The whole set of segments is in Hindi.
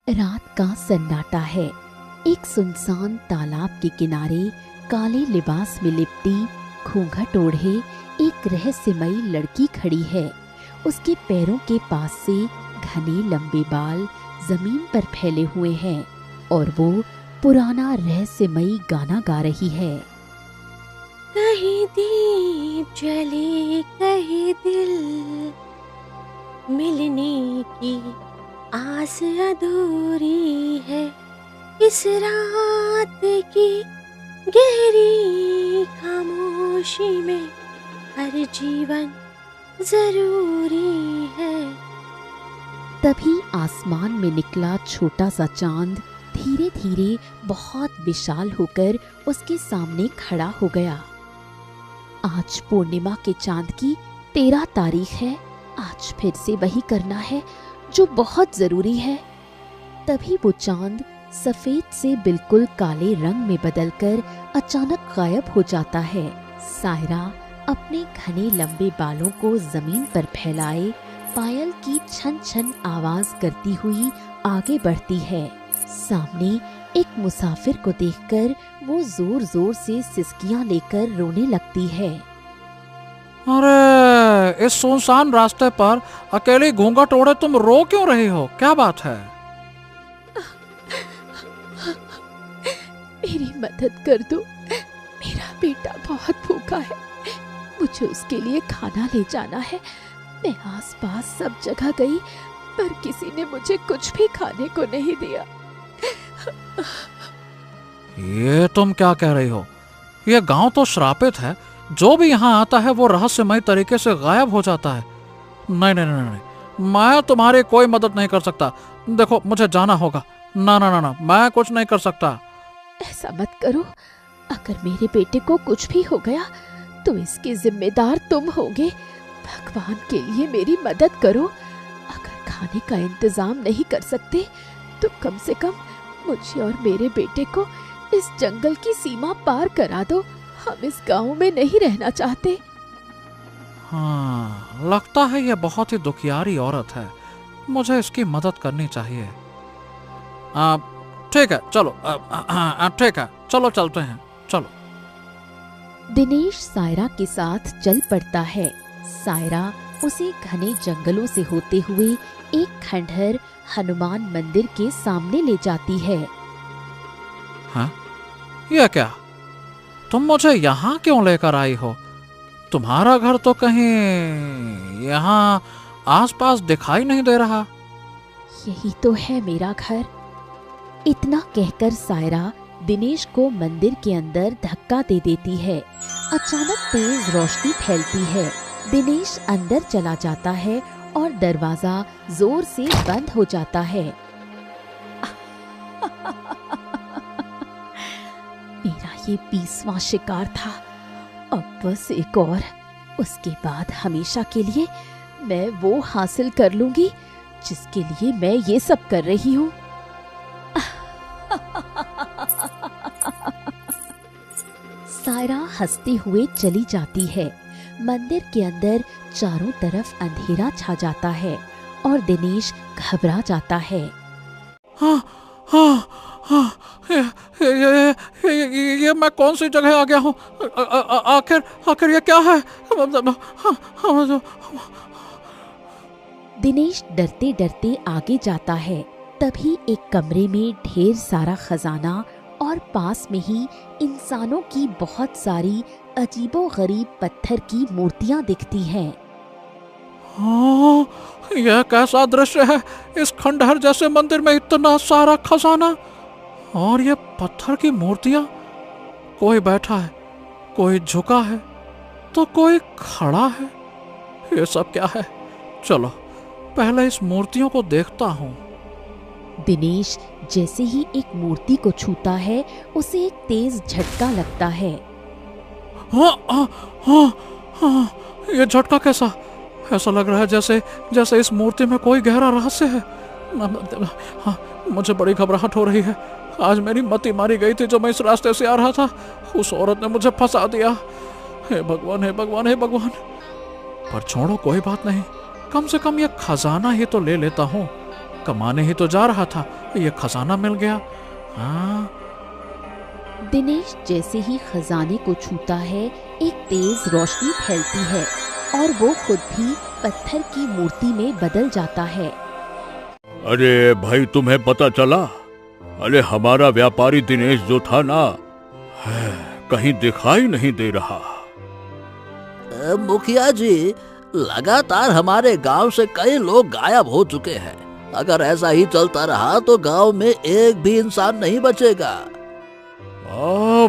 रात का सन्नाटा है। एक सुनसान तालाब के किनारे काले लिबास में लिपटी, घूंघट ओढ़े एक रहस्यमयी लड़की खड़ी है। उसके पैरों के पास से घने लंबे बाल जमीन पर फैले हुए हैं और वो पुराना रहस्यमयी गाना गा रही है। कहीं दीप जले कहीं दिल, मिलने की आस अधूरी है। इस रात की गहरी खामोशी में हर जीवन जरूरी है। तभी आसमान में निकला छोटा सा चांद धीरे धीरे बहुत विशाल होकर उसके सामने खड़ा हो गया। आज पूर्णिमा के चांद की 13 तारीख है। आज फिर से वही करना है जो बहुत जरूरी है। तभी वो चांद सफेद से बिल्कुल काले रंग में बदलकर अचानक गायब हो जाता है। सायरा अपने घने लंबे बालों को जमीन पर फैलाए पायल की छन छन आवाज करती हुई आगे बढ़ती है। सामने एक मुसाफिर को देखकर वो जोर जोर से सिसकियां लेकर रोने लगती है। अरे, इस सुनसान रास्ते पर अकेली घूंघट ओढ़े तुम रो क्यों रही हो? क्या बात है? मेरी मदद कर दो, मेरा बेटा बहुत भूखा है। मुझे उसके लिए खाना ले जाना है। मैं आसपास सब जगह गई पर किसी ने मुझे कुछ भी खाने को नहीं दिया। ये तुम क्या कह रही हो? ये गांव तो श्रापित है। जो भी यहाँ आता है वो रहस्यमय तरीके से गायब हो जाता है। नहीं नहीं नहीं नहीं, मैं तुम्हारी कोई मदद नहीं कर सकता। देखो, मुझे जाना होगा। ना ना ना ना, मैं कुछ नहीं कर सकता। ऐसा मत करो। अगर मेरे बेटे को कुछ भी हो गया तो इसके जिम्मेदार तुम होगे। भगवान के लिए मेरी मदद करो। अगर खाने का इंतजाम नहीं कर सकते तो कम से कम मुझे और मेरे बेटे को इस जंगल की सीमा पार करा दो। हम इस गांव में नहीं रहना चाहते। हाँ, लगता है ये बहुत ही दुखियारी औरत है। मुझे इसकी मदद करनी चाहिए। ठीक है, चलो। ठीक है, चलो चलते हैं। चलो। दिनेश सायरा के साथ चल पड़ता है। सायरा उसे घने जंगलों से होते हुए एक खंडहर हनुमान मंदिर के सामने ले जाती है। हाँ? यह क्या? तुम मुझे यहाँ क्यों लेकर आई हो? तुम्हारा घर तो कहीं यहाँ आसपास दिखाई नहीं दे रहा। यही तो है मेरा घर। इतना कहकर सायरा दिनेश को मंदिर के अंदर धक्का दे देती है। अचानक तेज रोशनी फैलती है। दिनेश अंदर चला जाता है और दरवाजा जोर से बंद हो जाता है। मेरा ये 20वां शिकार था। अब बस एक और, उसके बाद हमेशा के लिए मैं वो हासिल कर लूंगी जिसके लिए मैं ये सब कर रही हूँ। सायरा हंसते हुए चली जाती है। मंदिर के अंदर चारों तरफ अंधेरा छा जाता है और दिनेश घबरा जाता है। हाँ, हाँ, हाँ, ये मैं कौन सी जगह आ गया हूँ? आखिर ये क्या है? दिनेश डरते डरते आगे जाता है। तभी एक कमरे में ढेर सारा खजाना और पास में ही इंसानों की बहुत सारी अजीबोगरीब पत्थर की मूर्तियां दिखती हैं। हाँ, यह कैसा दृश्य है? इस खंडहर जैसे मंदिर में इतना सारा खजाना और ये पत्थर की मूर्तियां। कोई बैठा है, कोई झुका है, तो कोई खड़ा है। ये सब क्या है? चलो, पहले इस मूर्तियों को देखता हूँ। दिनेश जैसे ही एक मूर्ति को छूता है उसे एक तेज झटका लगता है। हाँ, हाँ, हाँ, हाँ, ये झटका कैसा? ऐसा लग रहा है जैसे इस मूर्ति में कोई गहरा रहस्य है। हाँ, मुझे बड़ी घबराहट हो रही है। आज मेरी मति मारी गई थी जो मैं इस रास्ते से आ रहा था। उस औरत ने मुझे फंसा दिया। हे भगवान, हे भगवान, हे भगवान। पर छोड़ो, कोई बात नहीं। कम से कम ये खजाना ही तो ले लेता हूँ। कमाने ही तो जा रहा था, ये खजाना मिल गया। हाँ। दिनेश जैसे ही खजाने को छूता है, एक तेज रोशनी फैलती है और वो खुद भी पत्थर की मूर्ति में बदल जाता है। अरे भाई, तुम्हें पता चला? अरे हमारा व्यापारी दिनेश जो था ना, कहीं दिखाई नहीं दे रहा। मुखिया जी, लगातार हमारे गांव से कई लोग गायब हो चुके हैं। अगर ऐसा ही चलता रहा तो गांव में एक भी इंसान नहीं बचेगा।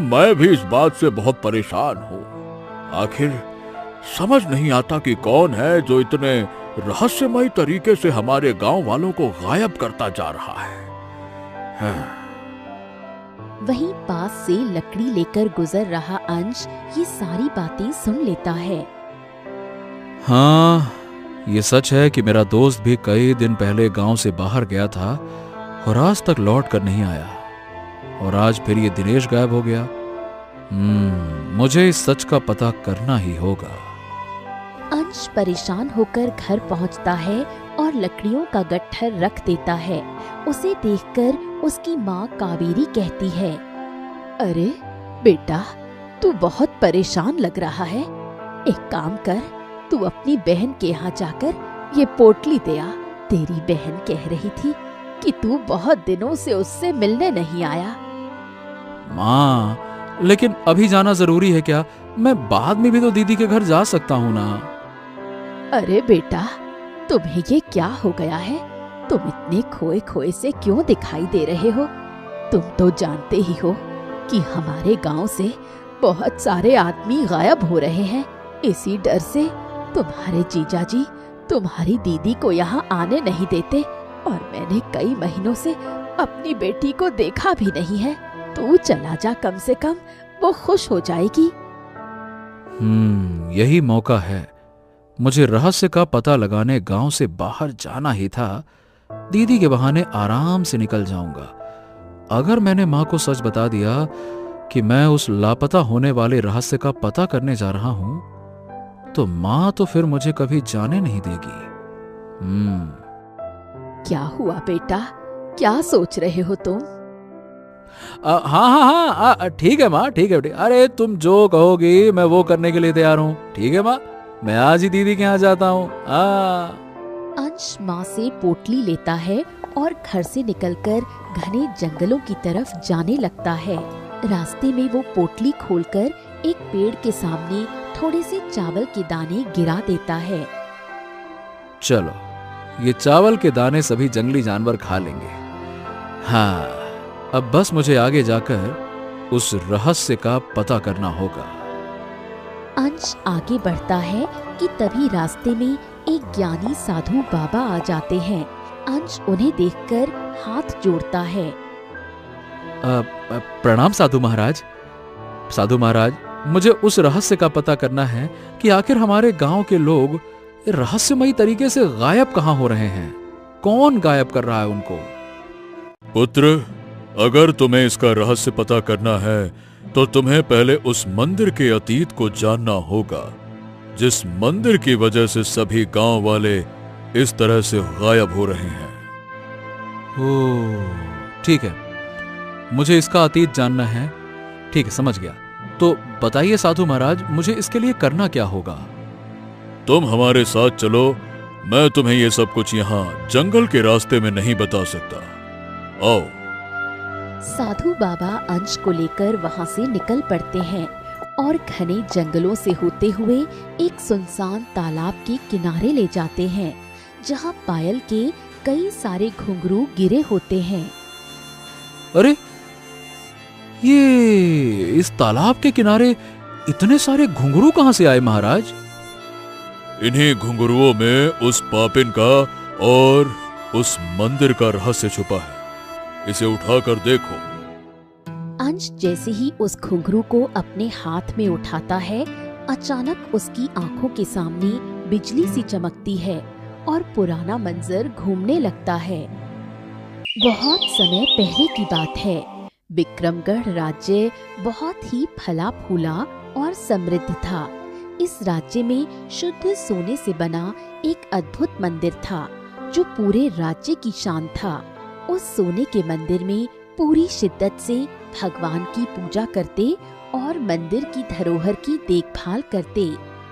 मैं भी इस बात से बहुत परेशान हूँ। आखिर समझ नहीं आता कि कौन है जो इतने रहस्यमय तरीके से हमारे गांव वालों को गायब करता जा रहा है। वहीं पास से लकड़ी लेकर गुजर रहा अंश ये सारी बातें सुन लेता है। हाँ, ये सच है कि मेरा दोस्त भी कई दिन पहले गांव से बाहर गया था और आज तक लौट कर नहीं आया, और आज फिर ये दिनेश गायब हो गया। मुझे इस सच का पता करना ही होगा। अंश परेशान होकर घर पहुंचता है और लकड़ियों का गट्ठर रख देता है। उसे देखकर उसकी माँ कावेरी कहती है, अरे बेटा, तू बहुत परेशान लग रहा है। एक काम कर, तू अपनी बहन के यहाँ जाकर ये पोटली दे आ। तेरी बहन कह रही थी कि तू बहुत दिनों से उससे मिलने नहीं आया। माँ, लेकिन अभी जाना जरूरी है क्या? मैं बाद में भी तो दीदी के घर जा सकता हूँ ना। अरे बेटा, तुम्हें ये क्या हो गया है? तुम इतने खोए खोए से क्यों दिखाई दे रहे हो? तुम तो जानते ही हो कि हमारे गांव से बहुत सारे आदमी गायब हो रहे हैं। इसी डर से तुम्हारे जीजा जी तुम्हारी दीदी को यहाँ आने नहीं देते, और मैंने कई महीनों से अपनी बेटी को देखा भी नहीं है। तू चला जा, कम से कम वो खुश हो जाएगी। यही मौका है। मुझे रहस्य का पता लगाने गांव से बाहर जाना ही था। दीदी के बहाने आराम से निकल जाऊंगा। अगर मैंने माँ को सच बता दिया कि मैं उस लापता होने वाले रहस्य का पता करने जा रहा हूं, तो माँ तो फिर मुझे कभी जाने नहीं देगी। क्या हुआ बेटा, क्या सोच रहे हो तुम? हाँ, ठीक है माँ, ठीक है। अरे तुम जो कहोगी मैं वो करने के लिए तैयार हूँ। ठीक है माँ, मैं आज ही दीदी के यहाँ जाता हूँ। अंश माँ से पोटली लेता है और घर से निकलकर घने जंगलों की तरफ जाने लगता है। रास्ते में वो पोटली खोलकर एक पेड़ के सामने थोड़े से चावल के दाने गिरा देता है। चलो, ये चावल के दाने सभी जंगली जानवर खा लेंगे। हाँ, अब बस मुझे आगे जाकर उस रहस्य का पता करना होगा। अंश आगे बढ़ता है कि तभी रास्ते में एक ज्ञानी साधु बाबा आ जाते हैं। अंश उन्हें देखकर हाथ जोड़ता है। प्रणाम साधु महाराज। साधु महाराज, मुझे उस रहस्य का पता करना है कि आखिर हमारे गांव के लोग रहस्यमयी तरीके से गायब कहाँ हो रहे हैं। कौन गायब कर रहा है उनको? पुत्र, अगर तुम्हें इसका रहस्य पता करना है तो तुम्हें पहले उस मंदिर के अतीत को जानना होगा, जिस मंदिर की वजह से सभी गांव वाले इस तरह से गायब हो रहे हैं। ओह, ठीक है, मुझे इसका अतीत जानना है। ठीक है, समझ गया। तो बताइए साधु महाराज, मुझे इसके लिए करना क्या होगा? तुम हमारे साथ चलो। मैं तुम्हें ये सब कुछ यहाँ जंगल के रास्ते में नहीं बता सकता। आओ। साधु बाबा अंश को लेकर वहाँ से निकल पड़ते हैं और घने जंगलों से होते हुए एक सुनसान तालाब के किनारे ले जाते हैं, जहाँ पायल के कई सारे घुंघरू गिरे होते हैं। अरे, ये इस तालाब के किनारे इतने सारे घुंघरू कहाँ से आए महाराज? इन्हीं घुंघरुओं में उस पापिन का और उस मंदिर का रहस्य छुपा है। इसे उठाकर देखो। अंश जैसे ही उस घुंघरू को अपने हाथ में उठाता है, अचानक उसकी आंखों के सामने बिजली सी चमकती है और पुराना मंजर घूमने लगता है। बहुत समय पहले की बात है। विक्रमगढ़ राज्य बहुत ही फला फूला और समृद्ध था। इस राज्य में शुद्ध सोने से बना एक अद्भुत मंदिर था, जो पूरे राज्य की शान था, उस सोने के मंदिर में पूरी शिद्दत से भगवान की पूजा करते और मंदिर की धरोहर की देखभाल करते।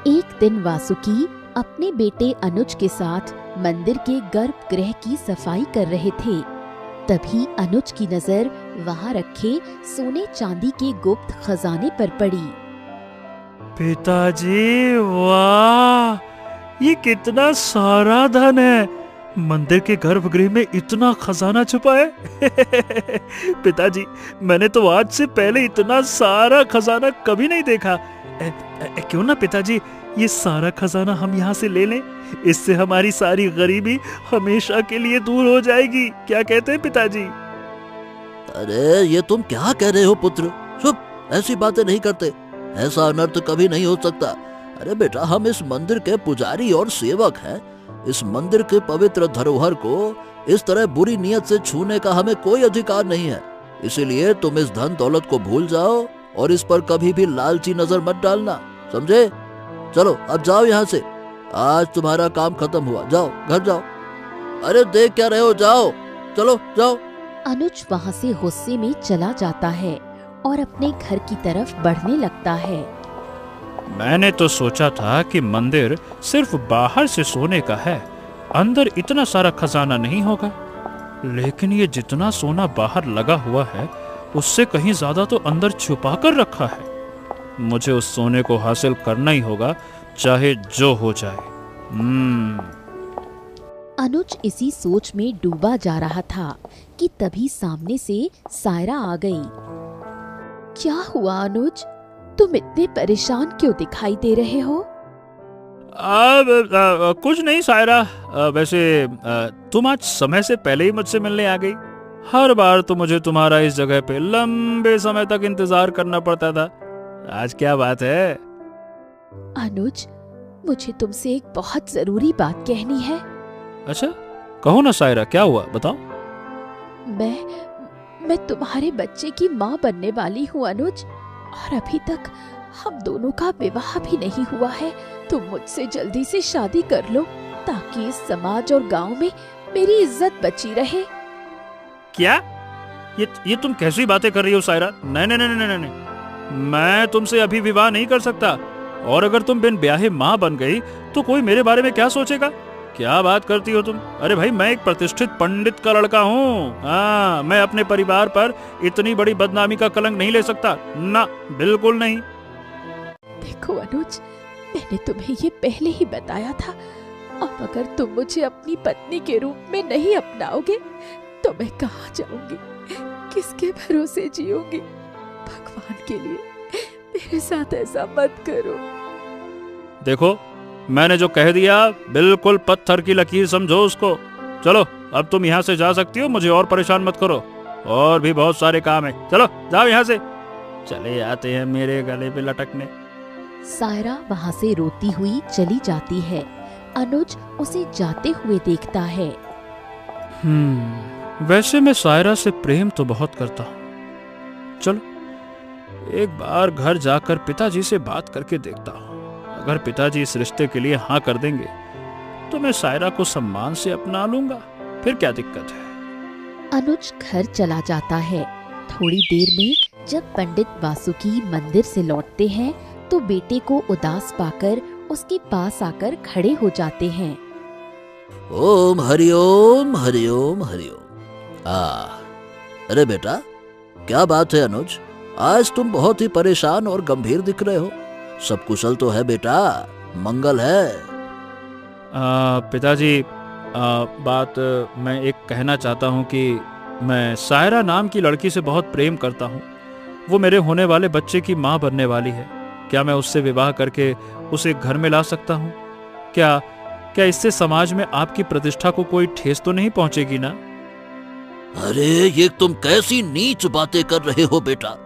एक दिन वासुकी अपने बेटे अनुज के साथ मंदिर के गर्भगृह की सफाई कर रहे थे। तभी अनुज की नजर वहाँ रखे सोने चांदी के गुप्त खजाने पर पड़ी। पिताजी, वाह, ये कितना सारा धन है। मंदिर के गर्भगृह में इतना खजाना छुपा है। पिताजी, मैंने तो आज से पहले इतना सारा खजाना कभी नहीं देखा। क्यों ना पिताजी, ये सारा खजाना हम यहाँ से ले लें। इससे हमारी सारी गरीबी हमेशा के लिए दूर हो जाएगी। क्या कहते हैं पिताजी? अरे ये तुम क्या कह रहे हो पुत्र? चुप, ऐसी बातें नहीं करते। ऐसा अनर्थ कभी नहीं हो सकता। अरे बेटा, हम इस मंदिर के पुजारी और सेवक हैं। इस मंदिर के पवित्र धरोहर को इस तरह बुरी नीयत से छूने का हमें कोई अधिकार नहीं है। इसीलिए तुम इस धन दौलत को भूल जाओ और इस पर कभी भी लालची नजर मत डालना, समझे? चलो अब जाओ यहाँ से। आज तुम्हारा काम खत्म हुआ, जाओ घर जाओ। अरे देख क्या रहे हो, जाओ, चलो जाओ। अनुज वहाँ से गुस्से में चला जाता है और अपने घर की तरफ बढ़ने लगता है। मैंने तो सोचा था कि मंदिर सिर्फ बाहर से सोने का है, अंदर इतना सारा खजाना नहीं होगा। लेकिन ये जितना सोना बाहर लगा हुआ है, उससे कहीं ज्यादा तो अंदर छुपा कर रखा है। मुझे उस सोने को हासिल करना ही होगा, चाहे जो हो जाए। अनुज इसी सोच में डूबा जा रहा था कि तभी सामने से सायरा आ गई। क्या हुआ अनुज, तुम इतने परेशान क्यों दिखाई दे रहे हो? कुछ नहीं सायरा, वैसे तुम आज समय से पहले ही मुझसे मिलने आ गई। हर बार तो मुझे तुम्हारा इस जगह पे लंबे समय तक इंतजार करना पड़ता था। आज क्या बात है? अनुज, मुझे तुमसे एक बहुत जरूरी बात कहनी है। अच्छा, कहो ना सायरा, क्या हुआ, बताओ। मैं तुम्हारे बच्चे की माँ बनने वाली हूँ अनुज, और अभी तक हम दोनों का विवाह भी नहीं हुआ है। तुम मुझसे जल्दी से शादी कर लो ताकि इस समाज और गांव में मेरी इज्जत बची रहे। क्या? ये तुम कैसी बातें कर रही हो सायरा? नहीं नहीं नहीं नहीं नहीं, मैं तुमसे अभी विवाह नहीं कर सकता। और अगर तुम बिन ब्याहे माँ बन गई तो कोई मेरे बारे में क्या सोचेगा? क्या बात करती हो तुम? अरे भाई, मैं एक प्रतिष्ठित पंडित का लड़का हूँ। हाँ, मैं अपने परिवार पर इतनी बड़ी बदनामी का कलंक नहीं ले सकता ना, बिल्कुल नहीं। देखो अनुज, मैंने तुम्हें ये पहले ही बताया था। अब अगर तुम मुझे अपनी पत्नी के रूप में नहीं अपनाओगे तो मैं कहाँ जाऊंगी, किसके भरोसे जीऊंगी? भगवान के लिए मेरे साथ ऐसा मत करो। देखो, मैंने जो कह दिया बिल्कुल पत्थर की लकीर समझो उसको। चलो अब तुम यहाँ से जा सकती हो, मुझे और परेशान मत करो। और भी बहुत सारे काम है, चलो जाओ यहाँ से। चले आते हैं मेरे गले पे लटकने। सायरा वहाँ से रोती हुई चली जाती है। अनुज उसे जाते हुए देखता है। वैसे मैं सायरा से प्रेम तो बहुत करता हूँ। चलो एक बार घर जाकर पिताजी से बात करके देखता हूँ। अगर पिताजी इस रिश्ते के लिए हाँ कर देंगे तो मैं सायरा को सम्मान से अपना लूंगा, फिर क्या दिक्कत है। अनुज घर चला जाता है। थोड़ी देर में जब पंडित वासुकी मंदिर से लौटते हैं तो बेटे को उदास पाकर उसके पास आकर खड़े हो जाते हैं। ओम हरिओम हरिओम हरिओम। अरे बेटा, क्या बात है अनुज? आज तुम बहुत ही परेशान और गंभीर दिख रहे हो। सब कुशल तो है बेटा? मंगल है? पिताजी, बात मैं एक कहना चाहता हूँ कि मैं सायरा नाम की लड़की से बहुत प्रेम करता हूँ। वो मेरे होने वाले बच्चे की माँ बनने वाली है। क्या मैं उससे विवाह करके उसे घर में ला सकता हूँ? क्या इससे समाज में आपकी प्रतिष्ठा को कोई ठेस तो नहीं पहुँचेगी ना? अरे ये तुम कैसी नीच बातें कर रहे हो बेटा?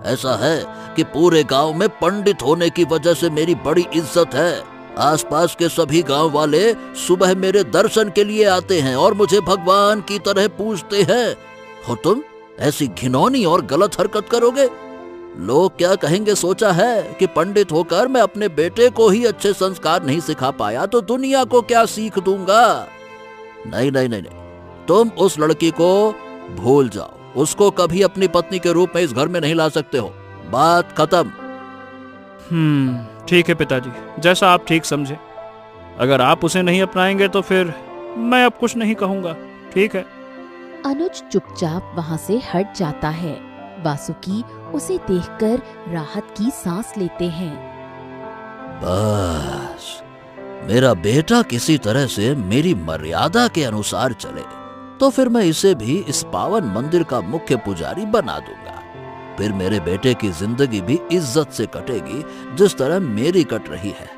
ऐसा है कि पूरे गांव में पंडित होने की वजह से मेरी बड़ी इज्जत है। आसपास के सभी गांव वाले सुबह मेरे दर्शन के लिए आते हैं और मुझे भगवान की तरह पूजते हैं। और तुम ऐसी घिनौनी और गलत हरकत करोगे? लोग क्या कहेंगे सोचा है कि पंडित होकर मैं अपने बेटे को ही अच्छे संस्कार नहीं सिखा पाया तो दुनिया को क्या सीख दूंगा? नहीं नहीं नहीं नहीं, तुम उस लड़की को भूल जाओ। उसको कभी अपनी पत्नी के रूप में इस घर में नहीं ला सकते हो। बात खत्म। ठीक है पिताजी, जैसा आप ठीक समझे। अगर आप उसे नहीं अपनाएंगे तो फिर मैं अब कुछ नहीं कहूंगा। ठीक है। अनुज चुपचाप वहाँ से हट जाता है। वासुकी उसे देखकर राहत की सांस लेते हैं। बस मेरा बेटा किसी तरह से मेरी मर्यादा के अनुसार चले तो फिर मैं इसे भी इस पावन मंदिर का मुख्य पुजारी बना दूंगा। फिर मेरे बेटे की जिंदगी भी इज्जत से कटेगी जिस तरह मेरी कट रही है।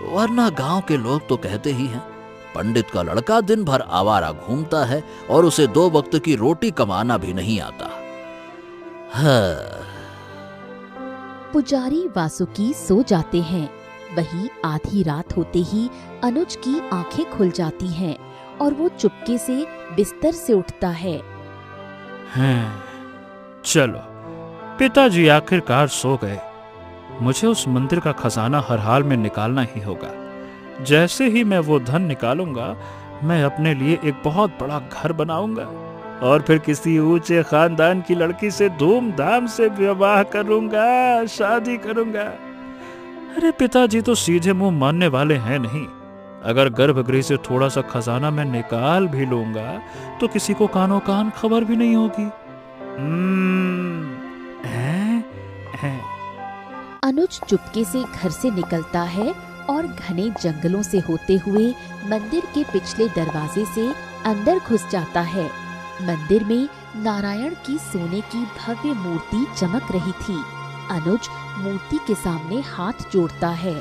वरना गांव के लोग तो कहते ही हैं, पंडित का लड़का दिन भर आवारा घूमता है और उसे 2 वक्त की रोटी कमाना भी नहीं आता। पुजारी वासुकी सो जाते हैं। वही आधी रात होते ही अनुज की आंखें खुल जाती हैं और वो चुपके से बिस्तर से उठता है। चलो, पिताजी आखिरकार सो गए। मुझे उस मंदिर का खजाना हर हाल में निकालना ही होगा। जैसे ही मैं वो धन निकालूंगा, मैं अपने लिए एक बहुत बड़ा घर बनाऊंगा और फिर किसी ऊंचे खानदान की लड़की से धूमधाम से विवाह करूंगा, शादी करूंगा। अरे पिताजी तो सीधे मुंह मानने वाले हैं नहीं। अगर गर्भगृह से थोड़ा सा खजाना मैं निकाल भी लूंगा तो किसी को कानों कान खबर भी नहीं होगी। अनुज चुपके से घर से निकलता है और घने जंगलों से होते हुए मंदिर के पिछले दरवाजे से अंदर घुस जाता है। मंदिर में नारायण की सोने की भव्य मूर्ति चमक रही थी। अनुज मूर्ति के सामने हाथ जोड़ता है।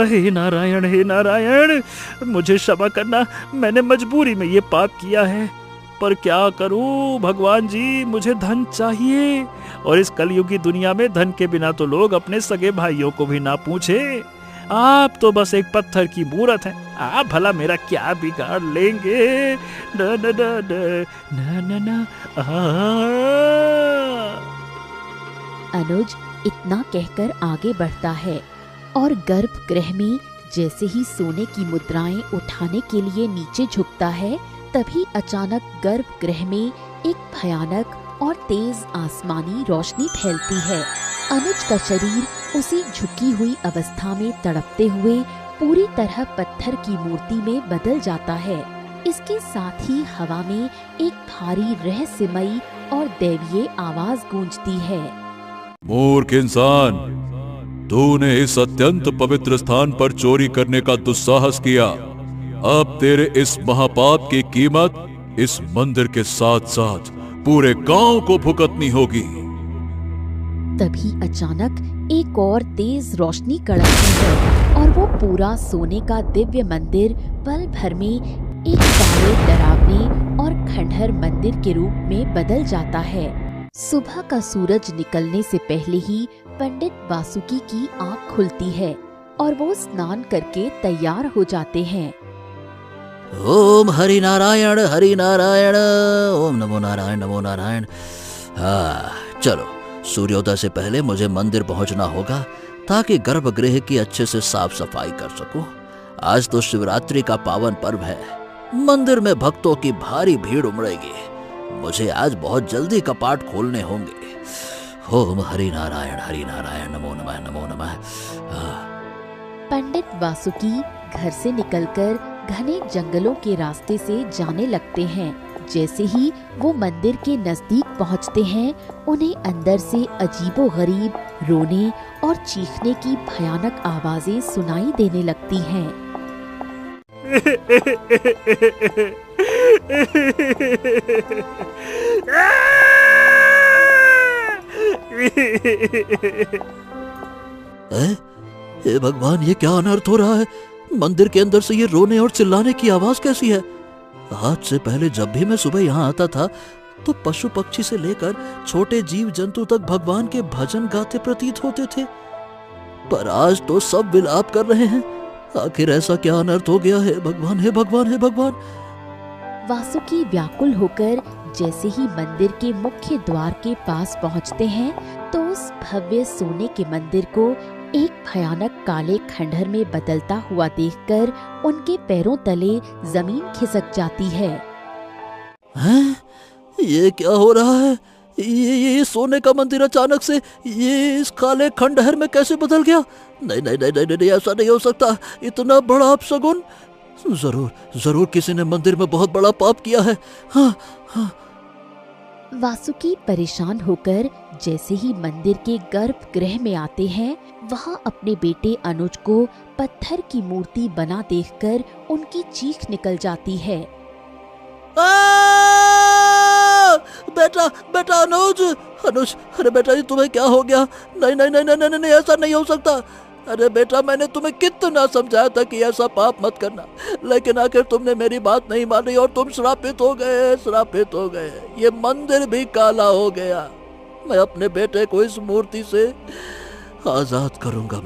हे नारायण, मुझे क्षमा करना। मैंने मजबूरी में ये पाप किया है, पर क्या करूं भगवान जी, मुझे धन चाहिए और इस कलयुगी दुनिया में धन के बिना तो लोग अपने सगे भाइयों को भी ना पूछे। आप तो बस एक पत्थर की मूरत हैं। आप भला मेरा क्या बिगाड़ लेंगे? न न न न न न अनुज इतना कहकर आगे बढ़ता है और गर्भगृह में जैसे ही सोने की मुद्राएं उठाने के लिए नीचे झुकता है, तभी अचानक गर्भगृह में एक भयानक और तेज आसमानी रोशनी फैलती है। अनुज का शरीर उसी झुकी हुई अवस्था में तड़पते हुए पूरी तरह पत्थर की मूर्ति में बदल जाता है। इसके साथ ही हवा में एक भारी रहस्यमयी और दैवीय आवाज गूंजती है। मूर्ख इंसान, तूने इस अत्यंत पवित्र स्थान पर चोरी करने का दुस्साहस किया। अब तेरे इस महापाप की कीमत इस मंदिर के साथ साथ पूरे गांव को भुगतनी होगी। तभी अचानक एक और तेज रोशनी कड़कती है और वो पूरा सोने का दिव्य मंदिर पल भर में एक काले, डरावने और खंडहर मंदिर के रूप में बदल जाता है। सुबह का सूरज निकलने से पहले ही पंडित वासुकी की आंख खुलती है और वो स्नान करके तैयार हो जाते हैं। ओम हरि नारायण, ओम नमो नारायण, नमो नारायण। चलो, सूर्योदय से पहले मुझे मंदिर पहुंचना होगा ताकि गर्भगृह की अच्छे से साफ सफाई कर सकूं। आज तो शिवरात्रि का पावन पर्व है। मंदिर में भक्तों की भारी भीड़ उमड़ेगी। मुझे आज बहुत जल्दी कपाट खोलने होंगे। ओम हरि नारायण, नमो नमः, नमो नमः। पंडित वासुकी घर से निकलकर घने जंगलों के रास्ते से जाने लगते हैं। जैसे ही वो मंदिर के नजदीक पहुंचते हैं, उन्हें अंदर से अजीबोगरीब रोने और चीखने की भयानक आवाजें सुनाई देने लगती हैं। हे भगवान, ये क्या अनर्थ हो रहा है? मंदिर के अंदर से ये रोने और चिल्लाने की आवाज कैसी है? आज से पहले जब भी मैं सुबह यहाँ आता था तो पशु पक्षी से लेकर छोटे जीव जंतु तक भगवान के भजन गाते प्रतीत होते थे, पर आज तो सब विलाप कर रहे हैं। आखिर ऐसा क्या अनर्थ हो गया है? भगवान, हे भगवान, हे भगवान। वासुकी व्याकुल होकर जैसे ही मंदिर के मुख्य द्वार के पास पहुंचते हैं तो उस भव्य सोने के मंदिर को एक भयानक काले खंडहर में बदलता हुआ देखकर उनके पैरों तले जमीन खिसक जाती है। हैं? ये क्या हो रहा है? ये सोने का मंदिर अचानक से ये इस काले खंडहर में कैसे बदल गया? नहीं नहीं नहीं नहीं नहीं, ऐसा नहीं हो सकता। इतना बड़ा अपशगुन! जरूर किसी ने मंदिर में बहुत बड़ा पाप किया है। हाँ हाँ। वासुकी परेशान होकर जैसे ही मंदिर के गर्भगृह में आते हैं, वहाँ अपने बेटे अनुज को पत्थर की मूर्ति बना देखकर उनकी चीख निकल जाती है। बेटा बेटा अनुज अनुज, अरे बेटा जी तुम्हें क्या हो गया? नहीं नहीं नहीं नहीं नहीं, नहीं ऐसा नहीं हो सकता। अरे बेटा मैंने तुम्हें कितना समझाया था कि ऐसा पाप मत करना, लेकिन आखिर तुमने मेरी बात नहीं मानी और तुम श्रापित हो गए। ये मंदिर भी काला हो गया। मैं अपने बेटे को इस मूर्ति से आजाद करूंगा,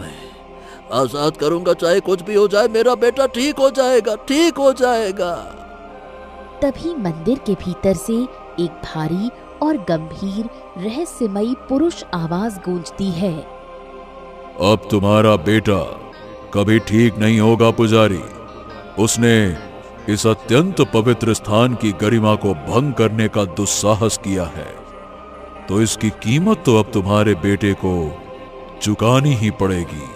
चाहे कुछ भी हो जाए। मेरा बेटा ठीक हो जाएगा। तभी मंदिर के भीतर से एक भारी और गंभीर रहस्यमयी पुरुष आवाज गूंजती है। अब तुम्हारा बेटा कभी ठीक नहीं होगा पुजारी। उसने इस अत्यंत पवित्र स्थान की गरिमा को भंग करने का दुस्साहस किया है, तो इसकी कीमत तो अब तुम्हारे बेटे को चुकानी ही पड़ेगी।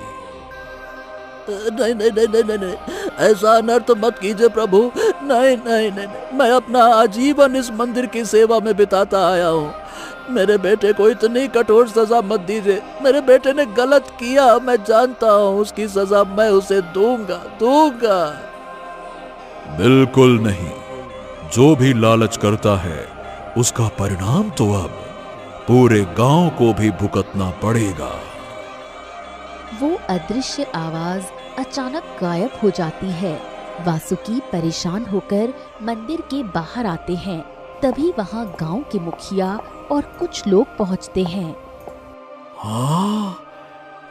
नहीं नहीं नहीं नहीं नहीं, नहीं। ऐसा अनर्थ मत कीजिए प्रभु। नहीं नहीं नहीं, मैं अपना आजीवन इस मंदिर की सेवा में बिताता आया हूँ। मेरे बेटे को इतनी कठोर सजा मत दीजिए। मेरे बेटे ने गलत किया, मैं जानता हूँ। उसकी सजा मैं उसे दूंगा। बिल्कुल नहीं। जो भी लालच करता है उसका परिणाम तो अब पूरे गांव को भी भुगतना पड़ेगा। वो अदृश्य आवाज अचानक गायब हो जाती है। वासुकी परेशान होकर मंदिर के बाहर आते हैं। तभी वहाँ गांव के मुखिया और कुछ लोग पहुँचते हैं। हाँ,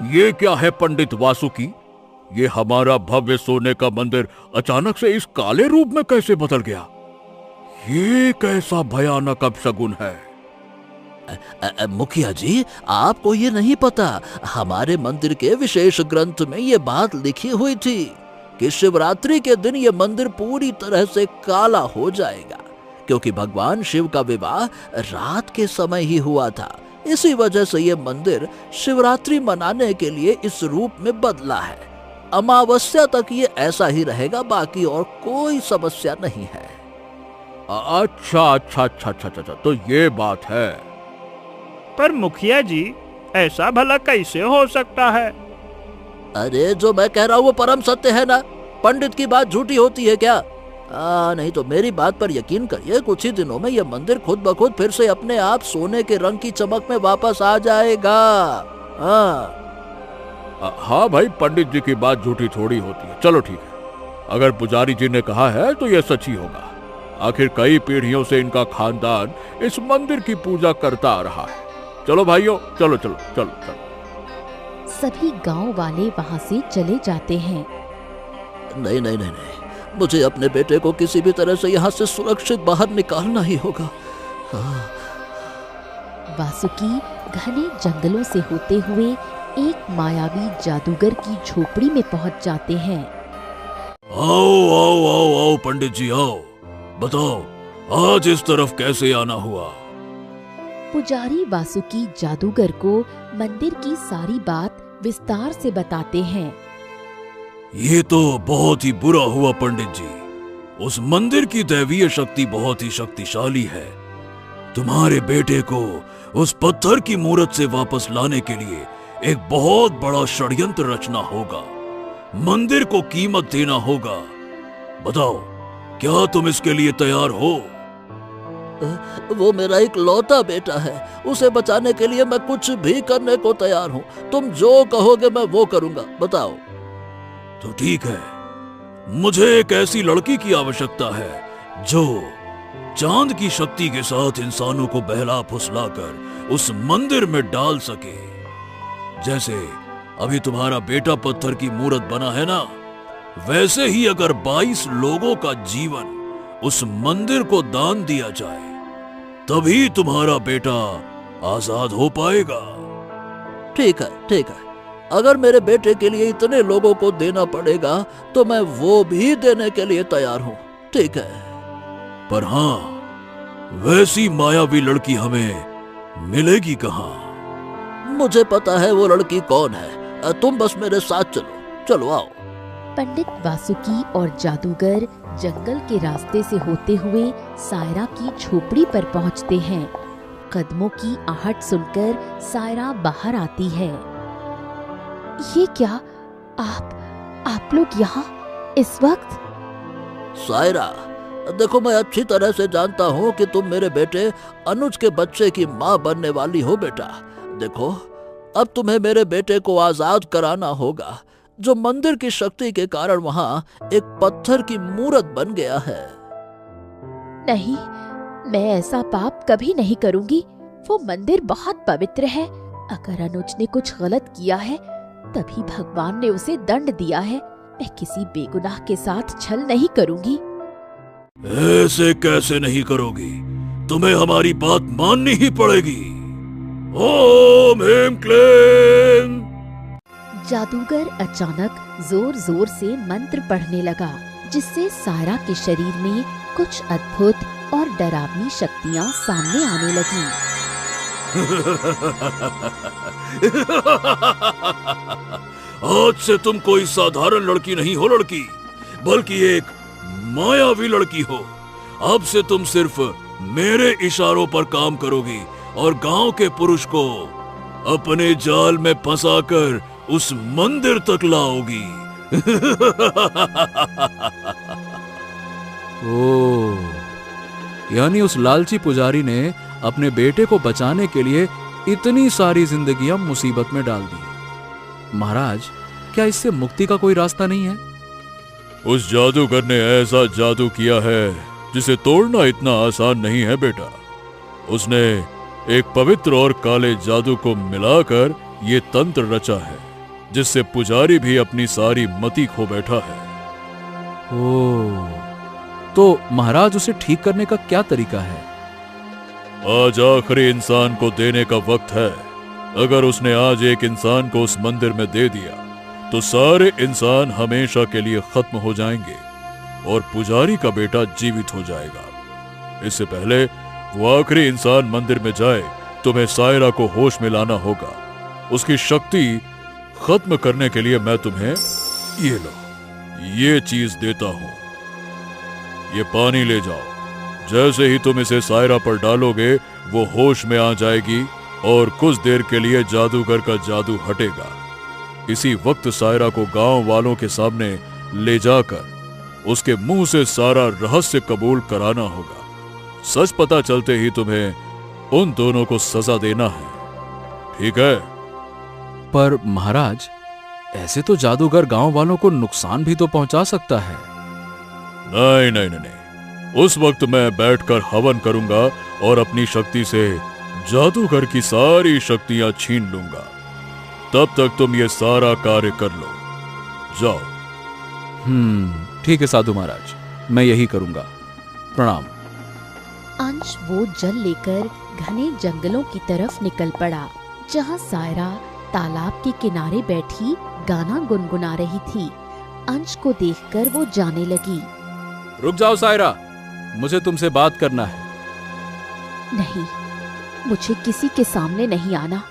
ये क्या है पंडित वासुकी? ये हमारा भव्य सोने का मंदिर अचानक से इस काले रूप में कैसे बदल गया? ये कैसा भयानक अपशगुन है? मुखिया जी, आपको ये नहीं पता, हमारे मंदिर के विशेष ग्रंथ में ये बात लिखी हुई थी कि शिवरात्रि के दिन ये मंदिर पूरी तरह से काला हो जाएगा, क्योंकि भगवान शिव का विवाह रात के समय ही हुआ था। इसी वजह से ये मंदिर शिवरात्रि मनाने के लिए इस रूप में बदला है। अमावस्या तक ये ऐसा ही रहेगा, बाकी और कोई समस्या नहीं है। अच्छा, तो ये बात है। पर मुखिया जी, ऐसा भला कैसे हो सकता है? अरे जो मैं कह रहा हूँ वो परम सत्य है ना। पंडित की बात झूठी होती है क्या? नहीं तो मेरी बात पर यकीन करिए, कुछ ही दिनों में यह मंदिर खुद ब खुद फिर से अपने आप सोने के रंग की चमक में वापस आ जाएगा। हाँ भाई, पंडित जी की बात झूठी थोड़ी होती है। चलो ठीक है, अगर पुजारी जी ने कहा है तो यह सच ही होगा। आखिर कई पीढ़ियों से इनका खानदान इस मंदिर की पूजा करता आ रहा है। चलो भाइयों, चलो चलो चलो चलो। सभी गांव वाले वहां से चले जाते हैं। नहीं नहीं नहीं नहीं, मुझे अपने बेटे को किसी भी तरह से यहाँ से सुरक्षित बाहर निकालना ही होगा। वासुकी घने जंगलों से होते हुए एक मायावी जादूगर की झोपड़ी में पहुंच जाते हैं। आओ आओ आओ आओ पंडित जी, आओ, बताओ आज इस तरफ कैसे आना हुआ? पुजारी वासुकी जादूगर को मंदिर की सारी बात विस्तार से बताते हैं। ये तो बहुत ही बुरा हुआ पंडित जी। उस मंदिर की दैवीय शक्ति बहुत ही शक्तिशाली है। तुम्हारे बेटे को उस पत्थर की मूर्त से वापस लाने के लिए एक बहुत बड़ा षड्यंत्र रचना होगा। मंदिर को कीमत देना होगा। बताओ, क्या तुम इसके लिए तैयार हो? वो मेरा एक लौता बेटा है, उसे बचाने के लिए मैं कुछ भी करने को तैयार हूँ। तुम जो कहोगे मैं वो करूँगा, बताओ। तो ठीक है, मुझे एक ऐसी लड़की की आवश्यकता है जो चांद की शक्ति के साथ इंसानों को बहला फुसलाकर उस मंदिर में डाल सके। जैसे अभी तुम्हारा बेटा पत्थर की मूर्त बना है ना, वैसे ही अगर 22 लोगों का जीवन उस मंदिर को दान दिया जाए, तभी तुम्हारा बेटा आजाद हो पाएगा। ठीक है, अगर मेरे बेटे के लिए इतने लोगों को देना पड़ेगा तो मैं वो भी देने के लिए तैयार हूँ। ठीक है, पर हाँ, वैसी मायावी लड़की हमें मिलेगी कहाँ? मुझे पता है वो लड़की कौन है, तुम बस मेरे साथ चलो। चलो आओ। पंडित वासुकी और जादूगर जंगल के रास्ते से होते हुए सायरा की झोपड़ी पर पहुंचते हैं। कदमों की आहट सुनकर सायरा बाहर आती है। ये क्या, आप लोग यहाँ इस वक्त? सायरा, देखो मैं अच्छी तरह से जानता हूँ कि तुम मेरे बेटे अनुज के बच्चे की माँ बनने वाली हो बेटा। देखो, अब तुम्हें मेरे बेटे को आजाद कराना होगा, जो मंदिर की शक्ति के कारण वहाँ एक पत्थर की मूर्त बन गया है। नहीं, मैं ऐसा पाप कभी नहीं करूंगी। वो मंदिर बहुत पवित्र है। अगर अनुज ने कुछ गलत किया है तभी भगवान ने उसे दंड दिया है। मैं किसी बेगुनाह के साथ छल नहीं करूंगी। ऐसे कैसे नहीं करोगी? तुम्हें हमारी बात माननी ही पड़ेगी। ओम ह्रीं क्लीं। जादूगर अचानक जोर जोर से मंत्र पढ़ने लगा, जिससे सायरा के शरीर में कुछ अद्भुत और डरावनी शक्तियां सामने आने लगीं। आज से तुम कोई साधारण लड़की नहीं हो लड़की, बल्कि एक मायावी लड़की हो। अब से तुम सिर्फ मेरे इशारों पर काम करोगी और गांव के पुरुष को अपने जाल में फंसाकर उस मंदिर तक लाओगी। ओह, यानी उस लालची पुजारी ने अपने बेटे को बचाने के लिए इतनी सारी जिंदगियां मुसीबत में डाल दी। महाराज, क्या इससे मुक्ति का कोई रास्ता नहीं है? उस जादूगर ने ऐसा जादू किया है जिसे तोड़ना इतना आसान नहीं है बेटा। उसने एक पवित्र और काले जादू को मिलाकर ये तंत्र रचा है, जिससे पुजारी भी अपनी सारी मति खो बैठा है। ओह, तो महाराज उसे ठीक करने का क्या तरीका है? आज आखिरी इंसान को देने का वक्त है। अगर उसने आज एक इंसान को उस मंदिर में दे दिया तो सारे इंसान हमेशा के लिए खत्म हो जाएंगे और पुजारी का बेटा जीवित हो जाएगा। इससे पहले वो आखिरी इंसान मंदिर में जाए, तुम्हें सायरा को होश में लाना होगा। उसकी शक्ति खत्म करने के लिए मैं तुम्हें ये लो, ये चीज देता हूं। ये पानी ले जाओ। जैसे ही तुम इसे सायरा पर डालोगे, वो होश में आ जाएगी और कुछ देर के लिए जादूगर का जादू हटेगा। इसी वक्त सायरा को गांव वालों के सामने ले जाकर उसके मुंह से सारा रहस्य कबूल कराना होगा। सच पता चलते ही तुम्हें उन दोनों को सजा देना है, ठीक है? पर महाराज, ऐसे तो जादूगर गांव वालों को नुकसान भी तो पहुंचा सकता है। नहीं नहीं नहीं, उस वक्त मैं बैठकर हवन करूंगा और अपनी शक्ति से जादूगर की सारी शक्तियां छीन लूंगा। तब तक तुम ये सारा कार्य कर लो। जाओ। ठीक है साधु महाराज, मैं यही करूंगा। प्रणाम। अंश वो जल लेकर घने जंगलों की तरफ निकल पड़ा, जहाँ सायरा तालाब के किनारे बैठी गाना गुनगुना रही थी। अंश को देखकर वो जाने लगी। रुक जाओ सायरा, मुझे तुमसे बात करना है। नहीं, मुझे किसी के सामने नहीं आना।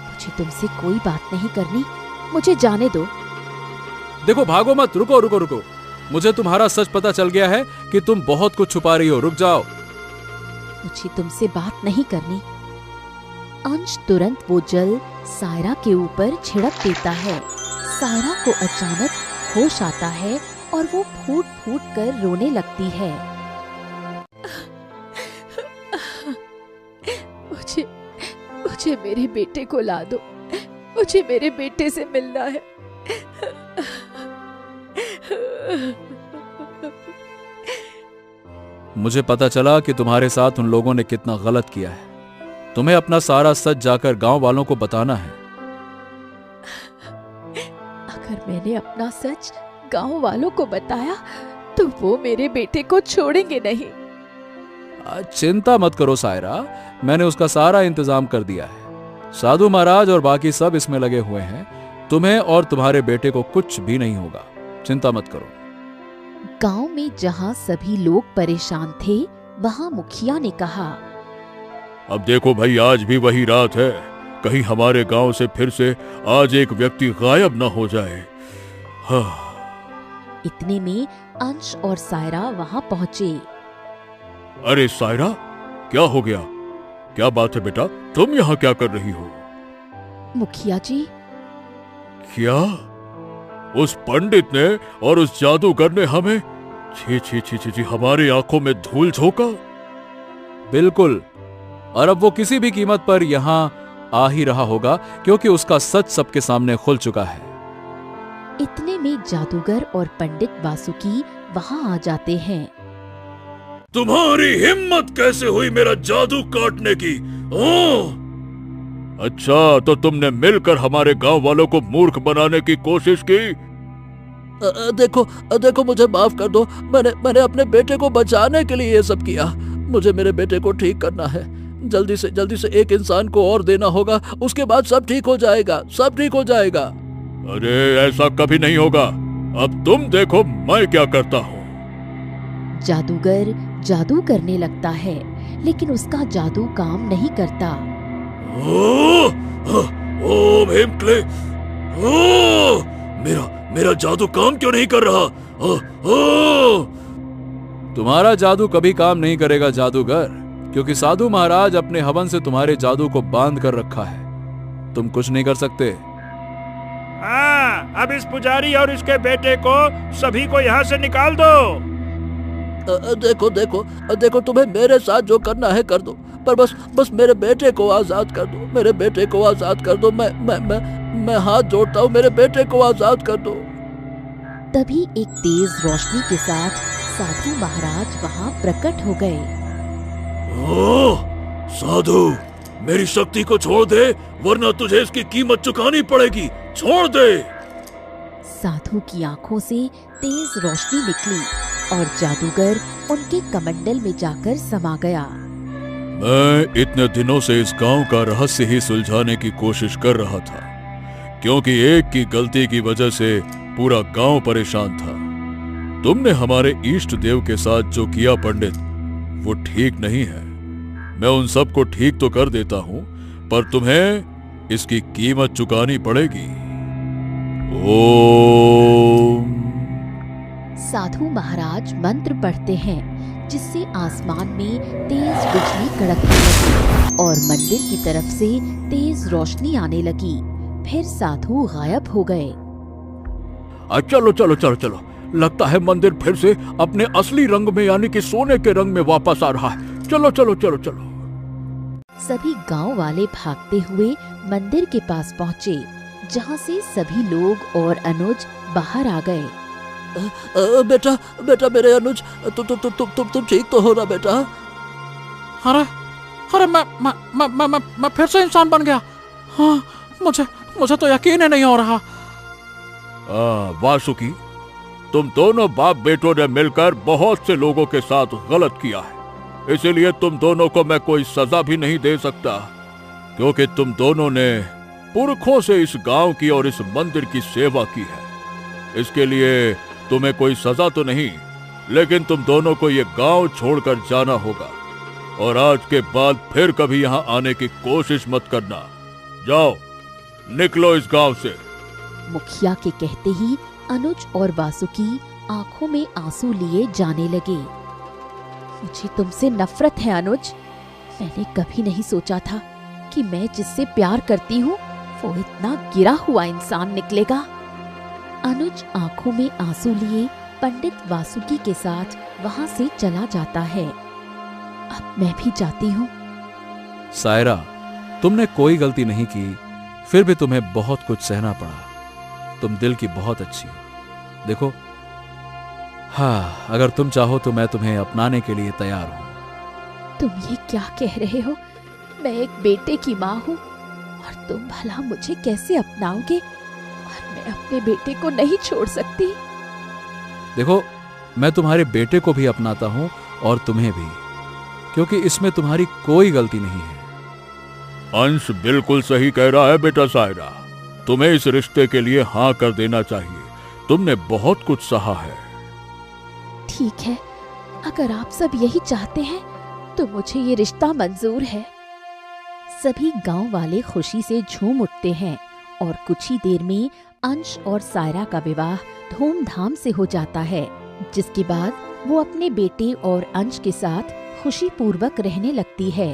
मुझे तुमसे कोई बात नहीं करनी, मुझे जाने दो। देखो, भागो मत, रुको रुको रुको। मुझे तुम्हारा सच पता चल गया है कि तुम बहुत कुछ छुपा रही हो। रुक जाओ। मुझे तुमसे बात नहीं करनी। अंश तुरंत वो जल सायरा के ऊपर छिड़क देता है। सायरा को अचानक होश आता है और वो फूट फूट कर रोने लगती है। मुझे मेरे बेटे को ला दो। मुझे मेरे बेटे से मिलना है। मुझे पता चला कि तुम्हारे साथ उन लोगों ने कितना गलत किया है। तुम्हें अपना सारा सच जाकर गांव वालों को बताना है। अगर मैंने अपना सच गांव वालों को बताया तो वो मेरे बेटे को छोड़ेंगे नहीं। चिंता मत करो सायरा, मैंने उसका सारा इंतजाम कर दिया है। साधु महाराज और बाकी सब इसमें लगे हुए हैं। तुम्हें और तुम्हारे बेटे को कुछ भी नहीं होगा, चिंता मत करो। गांव में जहां सभी लोग परेशान थे, वहां मुखिया ने कहा, अब देखो भाई, आज भी वही रात है, कहीं हमारे गांव से फिर से आज एक व्यक्ति गायब न हो जाए। हाँ। इतने में अंश और सायरा वहां पहुंचे। अरे सायरा, क्या हो गया? क्या बात है बेटा, तुम यहाँ क्या कर रही हो? मुखिया जी, क्या उस पंडित ने और उस जादूगर ने हमें छी छी छी छी छी हमारी आंखों में धूल झोंका? बिल्कुल, और अब वो किसी भी कीमत पर यहाँ आ ही रहा होगा, क्योंकि उसका सच सबके सामने खुल चुका है। इतने में जादूगर और पंडित वासुकी वहां आ जाते हैं। तुम्हारी हिम्मत कैसे हुई मेरा जादू काटने की? अच्छा, तो तुमने मिलकर हमारे गांव वालों को मूर्ख बनाने की कोशिश की? देखो मुझे माफ कर दो। मैंने अपने बेटे को बचाने के लिए ये सब किया। मुझे मेरे बेटे को ठीक करना है। जल्दी से एक इंसान को और देना होगा, उसके बाद सब ठीक हो जाएगा, सब ठीक हो जाएगा। अरे ऐसा कभी नहीं होगा। अब तुम देखो मैं क्या करता हूँ। जादूगर जादू करने लगता है, लेकिन उसका जादू काम नहीं करता। ओम ह्रीं क्लीं। मेरा जादू काम क्यों नहीं कर रहा? तुम्हारा जादू कभी काम नहीं करेगा जादूगर, क्योंकि साधु महाराज अपने हवन से तुम्हारे जादू को बांध कर रखा है। तुम कुछ नहीं कर सकते। हाँ, अब इस पुजारी और इसके बेटे को सभी को यहाँ से निकाल दो। देखो तुम्हें मेरे साथ जो करना है कर दो, पर बस मेरे बेटे को आजाद कर दो। मेरे बेटे को आजाद कर दो। मैं हाथ जोड़ता हूँ, मेरे बेटे को आजाद कर दो। तभी एक तेज रोशनी के साथ साधु महाराज वहां प्रकट हो गए। साधु, मेरी शक्ति को छोड़ दे, वरना तुझे इसकी कीमत चुकानी पड़ेगी। छोड़ दे। साधु की आंखों से तेज रोशनी निकली और जादूगर उनके कमंडल में जाकर समा गया। मैं इतने दिनों से इस गांव का रहस्य ही सुलझाने की कोशिश कर रहा था, क्योंकि एक की गलती की वजह से पूरा गांव परेशान था। तुमने हमारे इष्ट देव के साथ जो किया पंडित, वो ठीक नहीं है। मैं उन सब को ठीक तो कर देता हूं, पर तुम्हें इसकी कीमत चुकानी पड़ेगी। ओम। साधु महाराज मंत्र पढ़ते हैं, जिससे आसमान में तेज बिजली कड़कने लगी और मंदिर की तरफ से तेज रोशनी आने लगी। फिर साधु गायब हो गए। चलो, लगता है मंदिर फिर से अपने असली रंग में, यानी कि सोने के रंग में वापस आ रहा है। चलो। सभी गांव वाले भागते हुए मंदिर के पास पहुँचे, जहाँ से सभी लोग और अनुज बाहर आ गए। बेटा मेरे अनुज, तुम ठीक तो हो ना बेटा? अरे मैं फिर से इंसान बन गया। हाँ, मुझे तो यकीन ही नहीं हो रहा। वासुकी, तुम दोनों बाप बेटों ने मिलकर बहुत से लोगों के साथ गलत किया है, इसीलिए तुम दोनों को मैं कोई सजा भी नहीं दे सकता, क्योंकि तुम दोनों ने पुरखों से इस गांव की और इस मंदिर की सेवा की है। इसके लिए तुम्हें कोई सजा तो नहीं, लेकिन तुम दोनों को ये गांव छोड़कर जाना होगा, और आज के बाद फिर कभी यहाँ आने की कोशिश मत करना। जाओ, निकलो इस गांव से। मुखिया के कहते ही अनुज और वासुकी आंखों में आंसू लिए जाने लगे। मुझे तुमसे नफरत है अनुज। मैंने कभी नहीं सोचा था कि मैं जिससे प्यार करती हूँ वो इतना गिरा हुआ इंसान निकलेगा। अनुज आंखों में आंसू लिए पंडित वासुकी के साथ वहां से चला जाता है। अब मैं भी जाती हूँ। सायरा, तुमने कोई गलती नहीं की, फिर भी तुम्हें बहुत कुछ सहना पड़ा। तुम दिल की बहुत अच्छी हो। देखो, हाँ, अगर तुम चाहो तो मैं तुम्हें अपनाने के लिए तैयार हूँ। तुम ये क्या कह रहे हो? मैं एक बेटे की माँ हूँ और तुम भला मुझे कैसे अपनाओगे? और मैं अपने बेटे को नहीं छोड़ सकती। देखो, मैं तुम्हारे बेटे को भी अपनाता हूँ और तुम्हें भी, क्योंकि इसमें तुम्हारी कोई गलती नहीं है। अंश बिल्कुल सही कह रहा है बेटा सायरा। तुम्हें इस रिश्ते के लिए हाँ कर देना चाहिए। तुमने बहुत कुछ सहा है। ठीक है, अगर आप सब यही चाहते हैं तो मुझे ये रिश्ता मंजूर है। सभी गांव वाले खुशी से झूम उठते हैं और कुछ ही देर में अंश और सायरा का विवाह धूमधाम से हो जाता है, जिसके बाद वो अपने बेटे और अंश के साथ खुशी पूर्वक रहने लगती है।